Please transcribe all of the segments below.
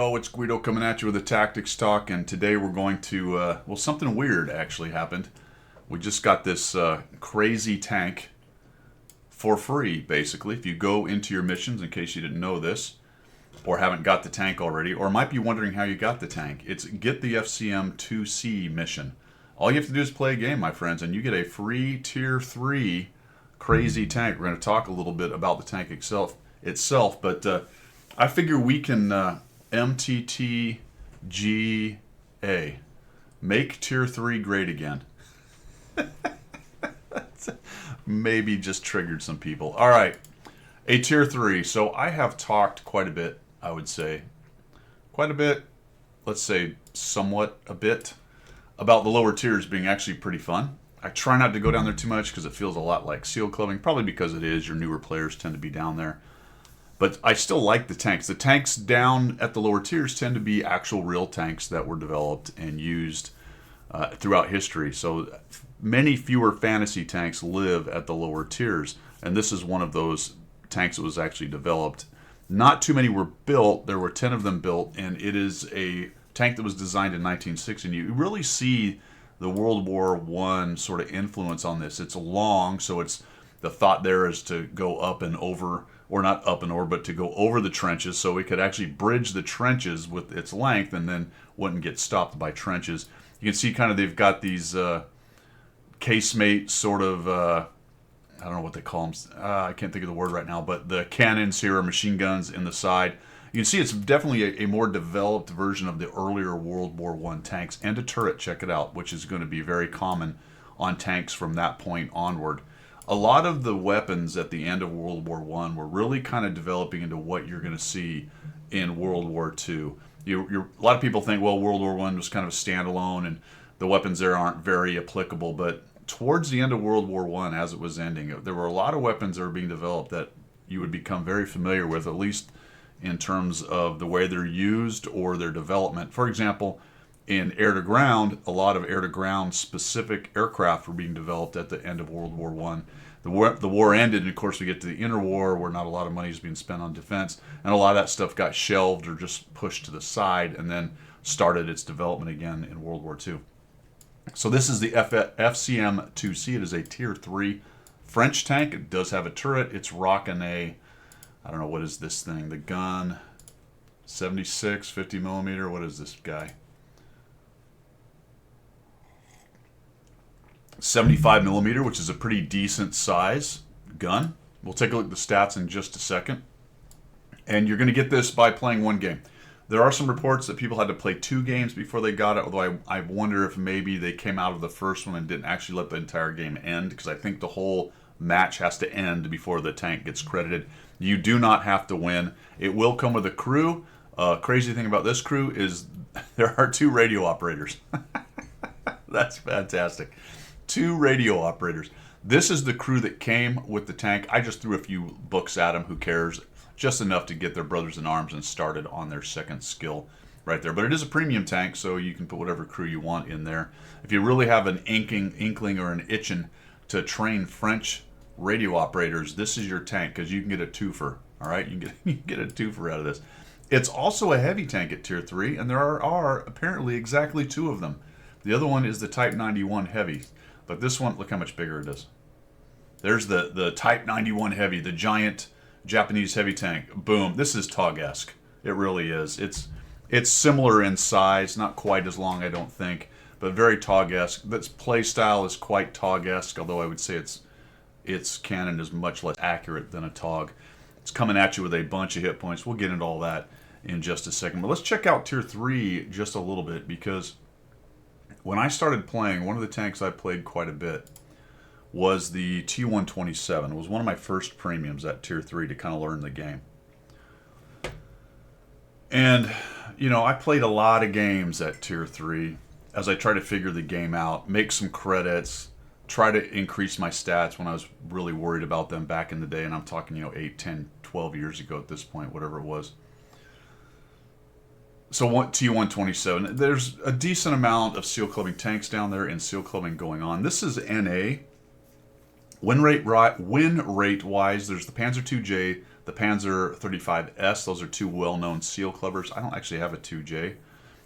Yo, it's Guido coming at you with a tactics talk, and today we're going to, well, something weird actually happened. We just got this crazy tank for free, basically, if you go into your missions, in case you didn't know this, or haven't got the tank already, or might be wondering how you got the tank. It's Get the FCM 2C mission. All you have to do is play a game, my friends, and you get a free Tier 3 crazy tank. We're going to talk a little bit about the tank itself, but I figure we can MTTGA, make Tier 3 great again. Maybe just triggered some people. All right, a Tier 3. So I have talked quite a bit, I would say. Quite a bit, let's say somewhat a bit, about the lower tiers being actually pretty fun. I try not to go down there too much because it feels a lot like SEAL clubbing, probably because it is. Your newer players tend to be down there. But I still like the tanks. The tanks down at the lower tiers tend to be actual real tanks that were developed and used throughout history. So many fewer fantasy tanks live at the lower tiers. And this is one of those tanks that was actually developed. Not too many were built. There were 10 of them built. And it is a tank that was designed in 1960. And you really see the World War I sort of influence on this. It's long, so it's the thought there is to go up and over, or not up and over, but to go over the trenches, so it could actually bridge the trenches with its length and then wouldn't get stopped by trenches. You can see kind of they've got these casemate sort of, I don't know what they call them, I can't think of the word right now, but the cannons here are machine guns in the side. You can see it's definitely a more developed version of the earlier World War I tanks, and a turret, check it out, which is going to be very common on tanks from that point onward. A lot of the weapons at the end of World War I were really kind of developing into what you're going to see in World War II. A lot of people think, well, World War I was kind of a standalone and the weapons there aren't very applicable, but towards the end of World War I, as it was ending, there were a lot of weapons that were being developed that you would become very familiar with, at least in terms of the way they're used or their development. For example, in air-to-ground, a lot of air-to-ground specific aircraft were being developed at the end of World War I. The war ended, and of course we get to the interwar where not a lot of money is being spent on defense, and a lot of that stuff got shelved or just pushed to the side and then started its development again in World War II. So this is the FCM-2C. It is a Tier 3 French tank. It does have a turret. It's rocking a, I don't know, what is this thing? The gun, 76, 50 millimeter. What is this guy? 75 millimeter, which is a pretty decent size gun. We'll take a look at the stats in just a second. And you're going to get this by playing one game. There are some reports that people had to play 2 games before they got it, although I wonder if maybe they came out of the first one and didn't actually let the entire game end, because I think the whole match has to end before the tank gets credited. You do not have to win. It will come with a crew. Crazy thing about this crew is there are 2 radio operators. That's fantastic. 2 radio operators. This is the crew that came with the tank. I just threw a few books at them. Who cares? Just enough to get their brothers in arms and started on their second skill right there. But it is a premium tank, so you can put whatever crew you want in there. If you really have an inkling or an itching to train French radio operators, this is your tank, because you can get a twofer. All right, you can get a twofer out of this. It's also a heavy tank at Tier 3, and there are apparently exactly 2 of them. The other one is the Type 91 Heavy. But this one, look how much bigger it is. There's the Type 91 Heavy, the giant Japanese heavy tank. Boom. This is TOG-esque. It really is. It's similar in size, not quite as long, I don't think, but very TOG-esque. Its play style is quite TOG-esque, although I would say its cannon is much less accurate than a TOG. It's coming at you with a bunch of hit points. We'll get into all that in just a second. But let's check out Tier 3 just a little bit, because when I started playing, one of the tanks I played quite a bit was the T-127. It was one of my first premiums at Tier 3 to kind of learn the game. And, you know, I played a lot of games at Tier 3 as I tried to figure the game out, make some credits, try to increase my stats when I was really worried about them back in the day. And I'm talking, 8, 10, 12 years ago at this point, whatever it was. So T-127, there's a decent amount of SEAL clubbing tanks down there and SEAL clubbing going on. This is NA. Win rate wise, there's the Panzer II J, The Panzer 35S, those are two well-known Seal Clubbers. I don't actually have a 2J.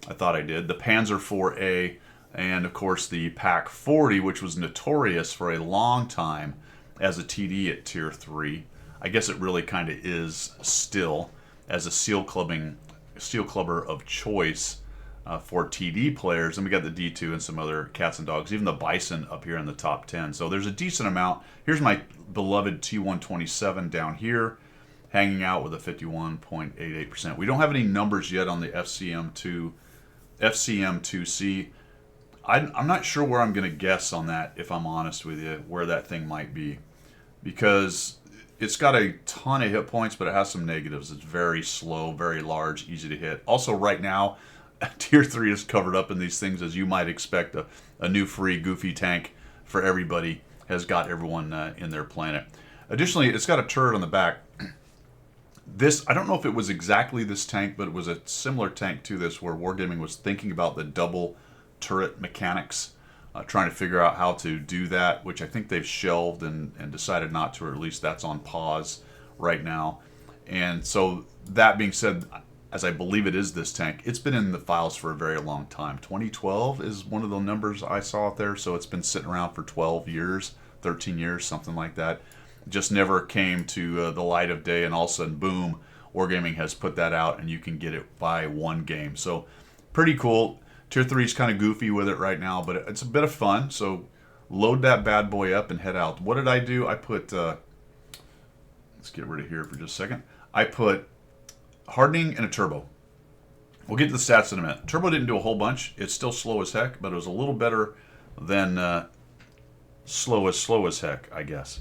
I thought I did. The Panzer 4A, and of course the Pak 40, which was notorious for a long time as a TD at Tier 3. I guess it really kind of is still, as a Seal Clubber of choice for TD players. And we got the D2 and some other cats and dogs, even the Bison up here in the top 10. So there's a decent amount. Here's my beloved T127 down here, hanging out with a 51.88%. We don't have any numbers yet on the FCM2C. I'm not sure where I'm going to guess on that, if I'm honest with you, where that thing might be. Because it's got a ton of hit points, but it has some negatives. It's very slow, very large, easy to hit. Also, right now, Tier 3 is covered up in these things, as you might expect. A new free goofy tank for everybody has got everyone in their planet. Additionally, it's got a turret on the back. This, I don't know if it was exactly this tank, but it was a similar tank to this, where Wargaming was thinking about the double turret mechanics, trying to figure out how to do that, which I think they've shelved and decided not to, or at least that's on pause right now. And so, that being said, as I believe it is this tank, it's been in the files for a very long time. 2012 is one of the numbers I saw out there, so it's been sitting around for 12 years, 13 years, something like that. Just never came to the light of day, and all of a sudden, boom, Wargaming has put that out, and you can get it by one game. So, pretty cool. Tier 3 is kind of goofy with it right now, but it's a bit of fun. So, load that bad boy up and head out. What did I do? I put, let's get rid of here for just a second. I put hardening and a turbo. We'll get to the stats in a minute. Turbo didn't do a whole bunch. It's still slow as heck, but it was a little better than slow as heck, I guess.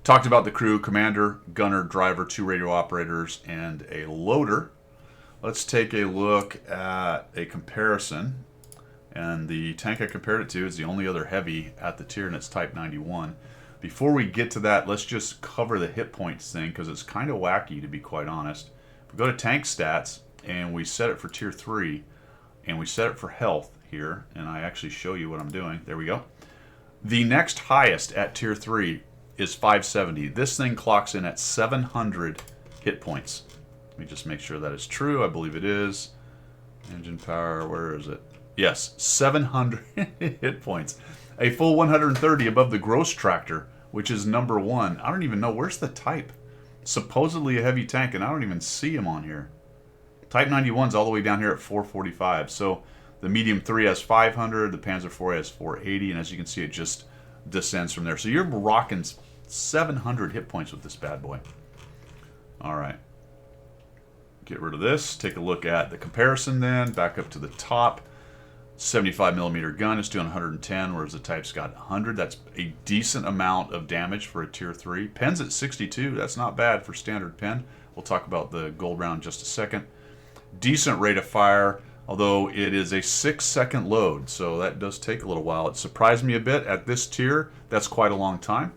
Talked about the crew: commander, gunner, driver, 2 radio operators, and a loader. Let's take a look at a comparison. And the tank I compared it to is the only other heavy at the tier, and it's Type 91. Before we get to that, let's just cover the hit points thing, because it's kind of wacky, to be quite honest. If we go to tank stats, and we set it for Tier 3, and we set it for health here, and I actually show you what I'm doing. There we go. The next highest at Tier 3 is 570. This thing clocks in at 700 hit points. Let me just make sure that is true. I believe it is. Engine power, where is it? Yes, 700 hit points. A full 130 above the Gross Tractor, which is number 1. I don't even know. Where's the type? Supposedly a heavy tank, and I don't even see him on here. Type 91's all the way down here at 445. So the Medium 3 has 500, the Panzer 4 has 480, and as you can see, it just descends from there. So you're rocking 700 hit points with this bad boy. All right. Get rid of this. Take a look at the comparison then. Back up to the top. 75mm gun is doing 110, whereas the Type's got 100. That's a decent amount of damage for a Tier 3. Pen's at 62. That's not bad for standard pen. We'll talk about the gold round in just a second. Decent rate of fire, although it is a 6-second load, so that does take a little while. It surprised me a bit. At this tier, that's quite a long time.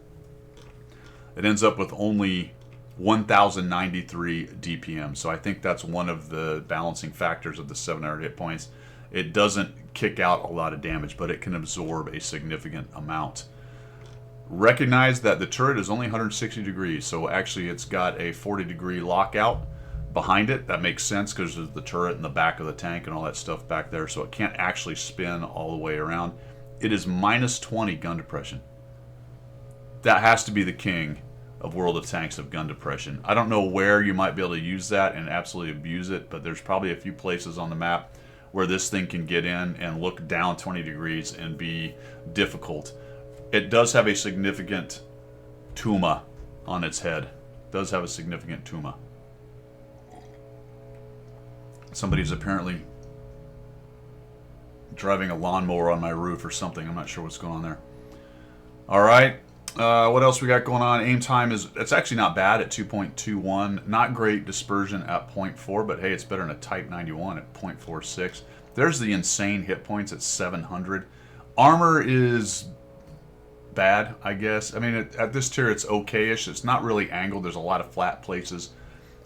It ends up with only 1,093 DPM, so I think that's one of the balancing factors of the 700 hit points. It doesn't kick out a lot of damage, but it can absorb a significant amount. Recognize that the turret is only 160 degrees, so actually it's got a 40-degree lockout behind it. That makes sense because there's the turret in the back of the tank and all that stuff back there, so it can't actually spin all the way around. It is minus 20 gun depression. That has to be the king of World of Tanks of gun depression. I don't know where you might be able to use that and absolutely abuse it, but there's probably a few places on the map where this thing can get in and look down 20 degrees and be difficult. It does have a significant tuma on its head. It does have a significant tuma. Somebody's apparently driving a lawnmower on my roof or something. I'm not sure what's going on there. All right. What else we got going on? Aim time is, it's actually not bad at 2.21. Not great dispersion at 0.4, but hey, it's better than a Type 91 at 0.46. There's the insane hit points at 700. Armor is bad, I guess. I mean, at this tier, it's okay-ish. It's not really angled. There's a lot of flat places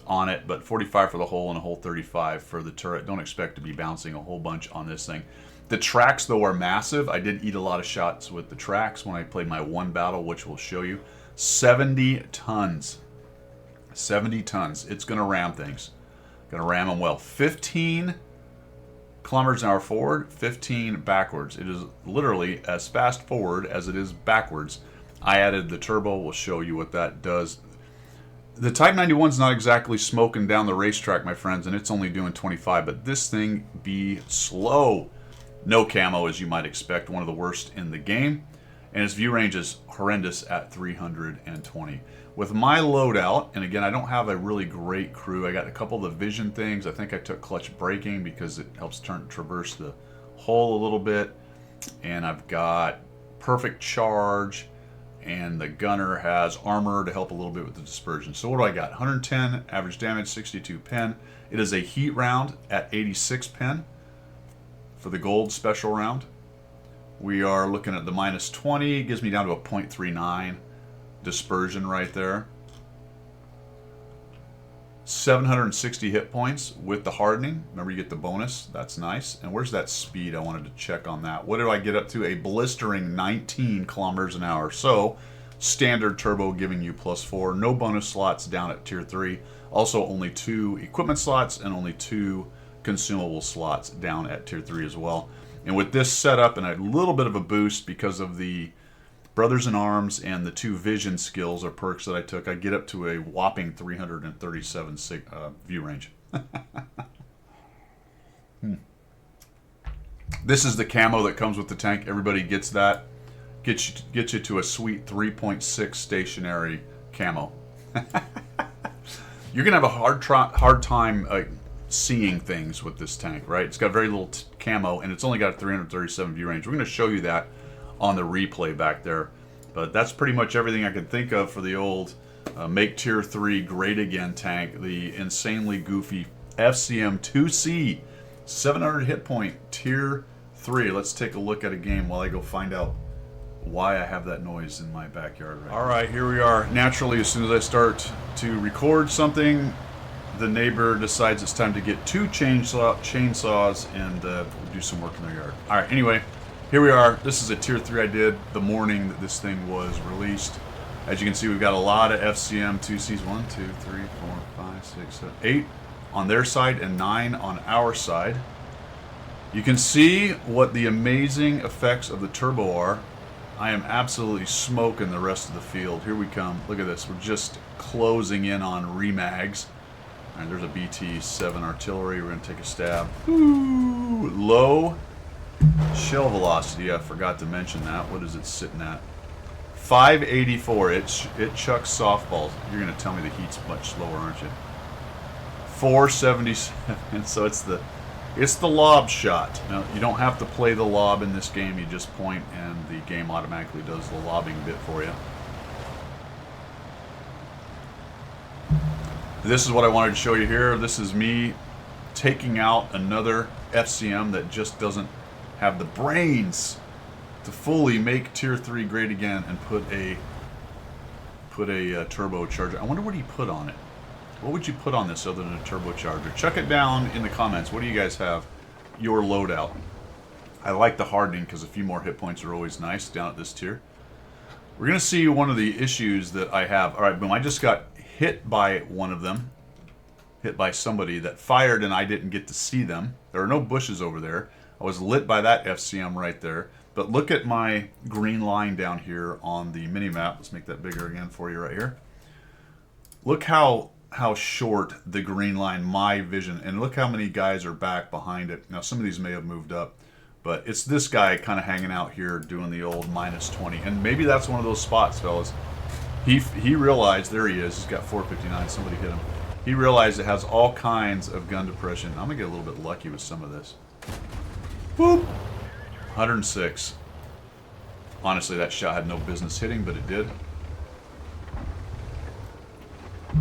on it, but 45 for the hull and a whole 35 for the turret. Don't expect to be bouncing a whole bunch on this thing. The tracks, though, are massive. I did eat a lot of shots with the tracks when I played my one battle, which we'll show you. 70 tons. 70 tons. It's going to ram things. Going to ram them well. 15 kilometers an hour forward, 15 backwards. It is literally as fast forward as it is backwards. I added the turbo. We'll show you what that does. The Type 91 is not exactly smoking down the racetrack, my friends, and it's only doing 25, but this thing be slow. No camo, as you might expect, one of the worst in the game. And its view range is horrendous at 320. With my loadout, and again, I don't have a really great crew. I got a couple of the vision things. I think I took clutch braking because it helps traverse the hole a little bit. And I've got perfect charge. And the gunner has armor to help a little bit with the dispersion. So what do I got? 110 average damage, 62 pen. It is a heat round at 86 pen for the gold special round. We are looking at the minus 20. It gives me down to a 0.39 dispersion right there. 760 hit points with the hardening. Remember, you get the bonus. That's nice. And where's that speed? I wanted to check on that. What do I get up to? A blistering 19 kilometers an hour. So, standard turbo giving you +4. No bonus slots down at tier 3. Also, only 2 equipment slots and only 2 consumable slots down at tier 3 as well. And with this setup and a little bit of a boost because of the Brothers in Arms and the 2 vision skills or perks that I took, I get up to a whopping 337 view range. This is the camo that comes with the tank. Everybody gets that. Gets you to a sweet 3.6 stationary camo. You're gonna have a hard time seeing things with this tank, right? It's got very little camo, and it's only got a 337 view range. We're gonna show you that on the replay back there, but that's pretty much everything I can think of for the old make tier 3 great again tank. The insanely goofy FCM 2C 700 hit point tier 3. Let's take a look at a game while I go find out why I have that noise in my backyard right now. All right, here we are. Naturally, as soon as I start to record something, the neighbor decides it's time to get 2 chainsaws and do some work in their yard. All right, anyway, here we are. This is a tier 3 I did the morning that this thing was released. As you can see, we've got a lot of FCM 2Cs. 1, 2, 3, 4, 5, 6, 7, 8 on their side and 9 on our side. You can see what the amazing effects of the turbo are. I am absolutely smoking the rest of the field. Here we come. Look at this. We're just closing in on remags. All right, there's a BT-7 artillery. We're going to take a stab. Ooh, low shell velocity. I forgot to mention that. What is it sitting at? 584. It chucks softballs. You're going to tell me the heat's much slower, aren't you? 477. So it's the lob shot. Now, you don't have to play the lob in this game. You just point and the game automatically does the lobbing bit for you. This is what I wanted to show you here. This is me taking out another FCM that just doesn't have the brains to fully make tier 3 great again and put a turbocharger. I wonder what he put on it. What would you put on this other than a turbocharger? Chuck it down in the comments. What do you guys have? Your loadout. I like the hardening because a few more hit points are always nice down at this tier. We're going to see one of the issues that I have. All right, boom. I just got hit by one of them. Hit by somebody that fired and I didn't get to see them. There are no bushes over there. I was lit by that FCM right there. But look at my green line down here on the mini-map. Let's make that bigger again for you right here. Look how short the green line, my vision, and look how many guys are back behind it. Now, some of these may have moved up, but it's this guy kind of hanging out here doing the old minus 20. And maybe that's one of those spots, fellas. He realized, there he is, he's got 459, somebody hit him. He realized it has all kinds of gun depression. I'm gonna get a little bit lucky with some of this. Whoop! 106. Honestly, that shot had no business hitting, but it did.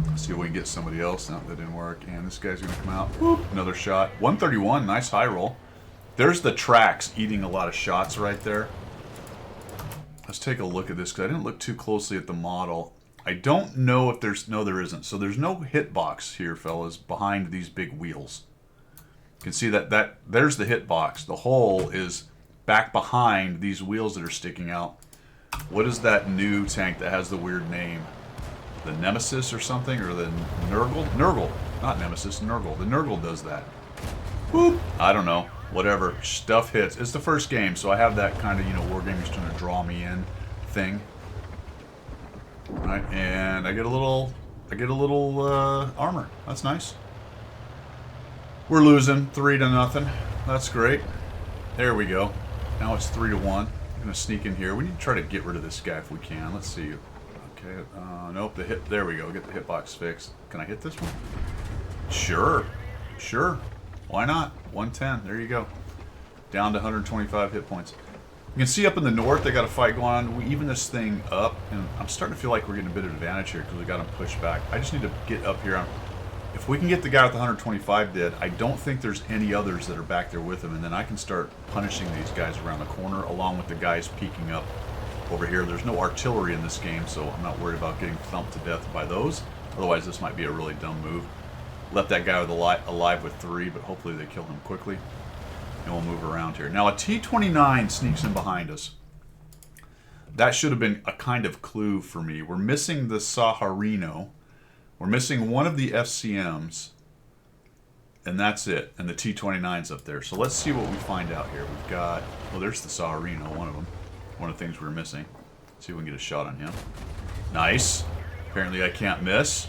Let's see if we can get somebody else. No, that didn't work. And this guy's gonna come out. Whoop! Another shot. 131, nice high roll. There's the tracks eating a lot of shots right there. Let's take a look at this because I didn't look too closely at the model. I don't know if there's... No, there isn't. So there's no hitbox here, fellas, behind these big wheels. You can see that there's the hitbox. The hole is back behind these wheels that are sticking out. What is that new tank that has the weird name? the Nemesis or something, or the Nurgle? Nurgle, not Nemesis, Nurgle. The Nurgle does that. Whoop! I don't know. Whatever. Stuff hits. It's the first game, so I have that kind of, Wargamers trying to draw me in thing. Right, and I get a little armor. That's nice. We're losing 3-0. That's great. There we go. Now it's 3-1. I'm gonna sneak in here. We need to try to get rid of this guy if we can. Let's see. Okay. Nope. The hit. There we go. Get the hitbox fixed. Can I hit this one? Sure. Sure. Why not? 110. There you go. Down to 125 hit points. You can see up in the north they got a fight going on. We even this thing up, and I'm starting to feel like we're getting a bit of advantage here because we got him pushed back. I just need to get up here. If we can get the guy with the 125 dead, I don't think there's any others that are back there with him, and then I can start punishing these guys around the corner along with the guys peeking up over here. There's no artillery in this game, so I'm not worried about getting thumped to death by those. Otherwise, this might be a really dumb move. Left that guy with alive with 3, but hopefully they kill him quickly. And we'll move around here. Now a T-29 sneaks in behind us. That should have been a kind of clue for me. We're missing the Saharino. We're missing one of the FCMs. And that's it. And the T-29's up there. So let's see what we find out here. We've got... Well, there's the Saharino, one of them. One of the things we were missing. Let's see if we can get a shot on him. Nice. Apparently I can't miss.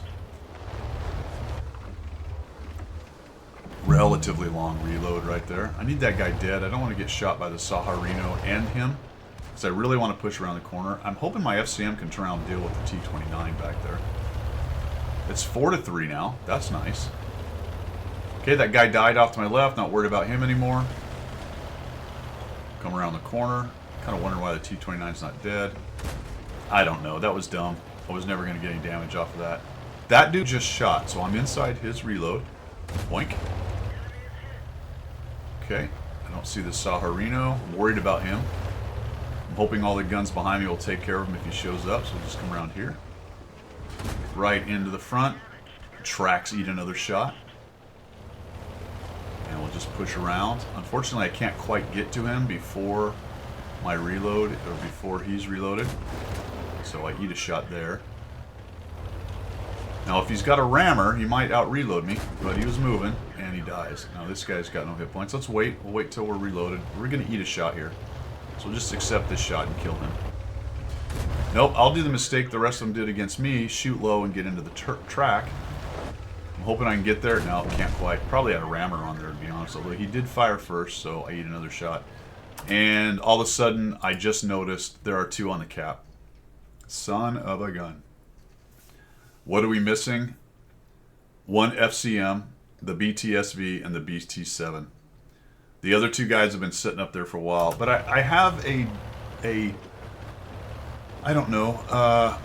Relatively long reload right there. I need that guy dead. I don't want to get shot by the Saharino and him, because I really want to push around the corner. I'm hoping my FCM can turn around and deal with the T-29 back there. It's 4-3 now. That's nice. Okay, that guy died off to my left. Not worried about him anymore. Come around the corner. Kind of wondering why the T-29's not dead. I don't know. That was dumb. I was never going to get any damage off of that. That dude just shot, so I'm inside his reload. Boink. Okay, I don't see the Saharino. I'm worried about him. I'm hoping all the guns behind me will take care of him if he shows up, so we'll just come around here. Right into the front. Tracks eat another shot. And we'll just push around. Unfortunately, I can't quite get to him before my reload, or before he's reloaded. So I eat a shot there. Now, if he's got a rammer, he might out-reload me, but he was moving, and he dies. Now, this guy's got no hit points. Let's wait. We'll wait till we're reloaded. We're going to eat a shot here. So we'll just accept this shot and kill him. Nope, I'll do the mistake the rest of them did against me, shoot low and get into the track. I'm hoping I can get there. No, can't quite. Probably had a rammer on there, to be honest, although he did fire first, so I eat another shot. And all of a sudden, I just noticed there are 2 on the cap. Son of a gun. What are we missing? 1 FCM, the BTSV, and the BT7. The other 2 guys have been sitting up there for a while, but I have a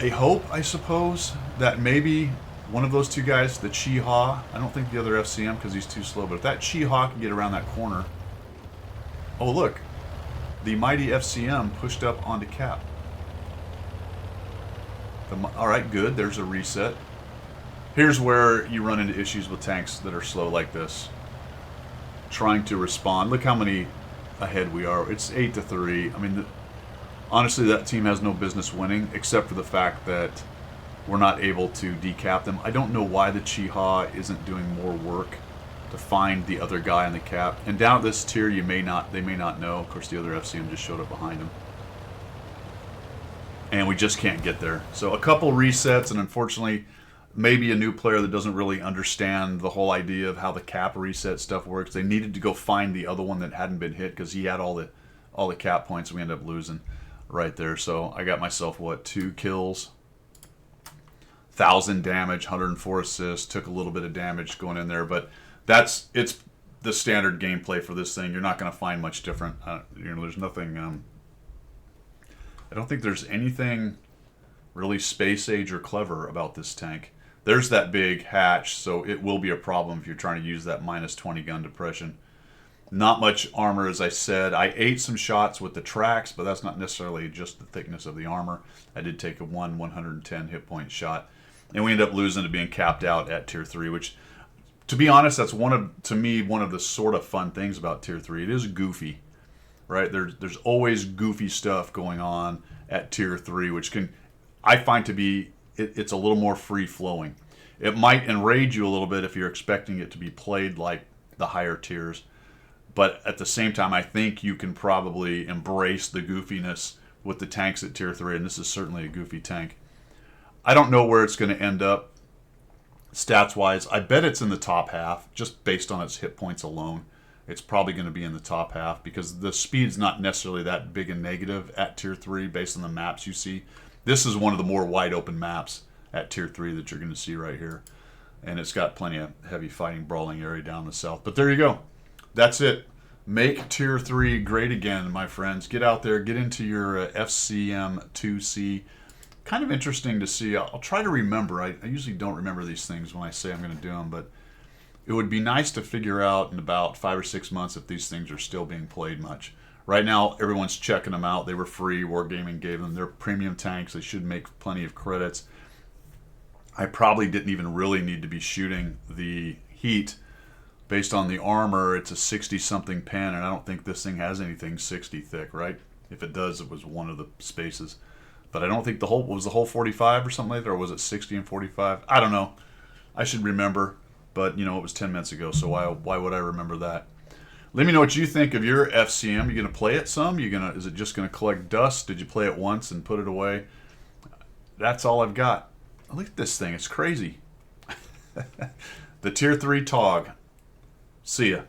hope, I suppose, that maybe one of those 2 guys, the Chi-Ha, I don't think the other FCM because he's too slow, but if that Chi-Ha can get around that corner... Oh, look. The mighty FCM pushed up onto cap. Alright, good. There's a reset. Here's where you run into issues with tanks that are slow like this. Trying to respond. Look how many ahead we are. It's 8-3. I mean, honestly, that team has no business winning, except for the fact that we're not able to decap them. I don't know why the Chi-Ha isn't doing more work to find the other guy on the cap. And down at this tier, they may not know. Of course, the other FCM just showed up behind him. And we just can't get there. So a couple resets, and unfortunately, maybe a new player that doesn't really understand the whole idea of how the cap reset stuff works. They needed to go find the other one that hadn't been hit because he had all the cap points, and we ended up losing right there. So I got myself, what, 2 kills, 1,000 damage, 104 assists, took a little bit of damage going in there, but it's the standard gameplay for this thing. You're not going to find much different. There's nothing... I don't think there's anything really space age or clever about this tank. There's that big hatch, so it will be a problem if you're trying to use that -20 gun depression. Not much armor, as I said. I ate some shots with the tracks, but that's not necessarily just the thickness of the armor. I did take a 110 hit point shot, and we ended up losing to being capped out at Tier 3, which, to be honest, that's one of the sort of fun things about Tier 3. It is goofy. Right, there's always goofy stuff going on at Tier 3, which I find to be it's a little more free flowing. It might enrage you a little bit if you're expecting it to be played like the higher tiers, but at the same time, I think you can probably embrace the goofiness with the tanks at tier 3, and this is certainly a goofy tank. I don't know where it's going to end up stats wise. I bet it's in the top half just based on its hit points alone. It's probably going to be in the top half because the speed's not necessarily that big a negative at tier 3 based on the maps you see. This is one of the more wide open maps at tier 3 that you're going to see right here. And it's got plenty of heavy fighting brawling area down the south. But there you go. That's it. Make tier 3 great again, my friends. Get out there, get into your FCM 2C. Kind of interesting to see. I'll try to remember. I usually don't remember these things when I say I'm going to do them, but it would be nice to figure out in about 5 or 6 months if these things are still being played much. Right now, everyone's checking them out. They were free. Wargaming gave them. They're premium tanks. They should make plenty of credits. I probably didn't even really need to be shooting the heat. Based on the armor, it's a 60-something pen, and I don't think this thing has anything 60 thick, right? If it does, it was one of the spaces. But I don't think the whole, was the whole 45 or something like that, or was it 60 and 45? I don't know. I should remember. But, you know, it was 10 minutes ago, so why would I remember that? Let me know what you think of your FCM. You going to play it some? Is it just going to collect dust? Did you play it once and put it away? That's all I've got. Look at this thing. It's crazy. The Tier 3 TOG. See ya.